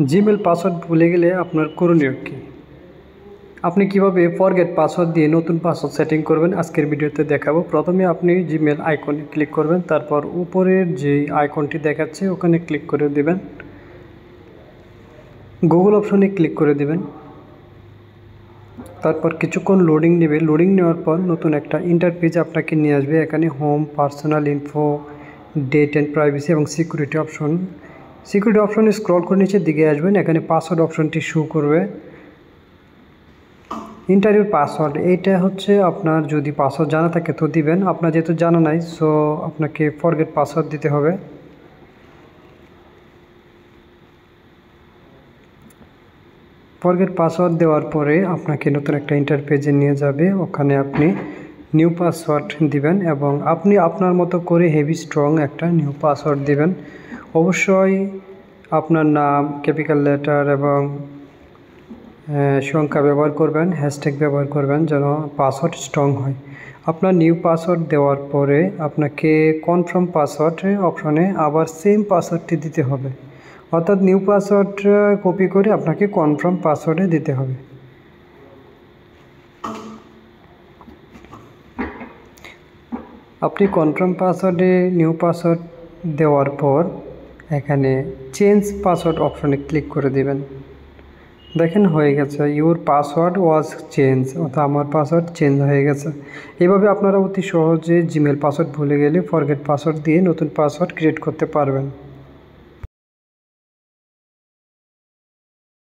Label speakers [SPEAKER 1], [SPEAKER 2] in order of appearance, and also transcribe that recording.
[SPEAKER 1] Gmail password ভুলে গেলে আপনার করণীয় কী? আপনি কিভাবে ফরগেট পাসওয়ার্ড দিয়ে নতুন পাসওয়ার্ড সেটিং করবেন আজকের ভিডিওতে দেখাবো। প্রথমে আপনি জিমেল আইকনে ক্লিক করবেন, তারপর উপরের যে আইকনটি দেখাচ্ছে ওখানে ক্লিক করে দেবেন। গুগল অপশনে ক্লিক করে দেবেন। তারপর কিছুক্ষণ লোডিং নেবে। লোডিং নেওয়ার পর নতুন একটা ইন্টারপেজ আপনাকে নিয়ে আসবে। এখানে home, personal info, data and privacy এবং সিকিউরিটি অপশন। সিকিউরিটি অপশনে স্ক্রল করে নিচের দিকে আসবেন। এখানে পাসওয়ার্ড অপশনটি শো করবে। ইন্টারভিউ পাসওয়ার্ড এইটা হচ্ছে আপনার যদি পাসওয়ার্ড জানা থাকে তো দিবেন, আপনার যেহেতু জানা নাই সো আপনাকে ফরগেট পাসওয়ার্ড দিতে হবে। ফরগেট পাসওয়ার্ড দেওয়ার পরে আপনাকে নতুন একটা ইন্টারপেজে নিয়ে যাবে। ওখানে আপনি নিউ পাসওয়ার্ড দিবেন এবং আপনি আপনার মতো করে হেভি স্ট্রং একটা নিউ পাসওয়ার্ড দিবেন। অবশ্যই আপনার নাম, ক্যাপিটাল লেটার এবং সংখ্যা ব্যবহার করবেন, হ্যাশট্যাগ ব্যবহার করবেন যেন পাসওয়ার্ড স্ট্রং হয়। আপনার নিউ পাসওয়ার্ড দেওয়ার পরে আপনাকে কনফার্ম পাসওয়ার্ড অপশনে আবার সেম পাসওয়ার্ডটি দিতে হবে, অর্থাৎ নিউ পাসওয়ার্ড কপি করে আপনাকে কনফার্ম পাসওয়ার্ডে দিতে হবে। আপনি কনফার্ম পাসওয়ার্ডে নিউ পাসওয়ার্ড দেওয়ার পর এখানে চেঞ্জ পাসওয়ার্ড অপশনে ক্লিক করে দিবেন। দেখেন হয়ে গেছে, ইউর পাসওয়ার্ড ওয়াজ চেঞ্জ, অর্থাৎ আমার পাসওয়ার্ড চেঞ্জ হয়ে গেছে। এভাবে আপনারা অতি সহজে জিমেল পাসওয়ার্ড ভুলে গেলে ফরগেট পাসওয়ার্ড দিয়ে নতুন পাসওয়ার্ড ক্রিয়েট করতে পারবেন।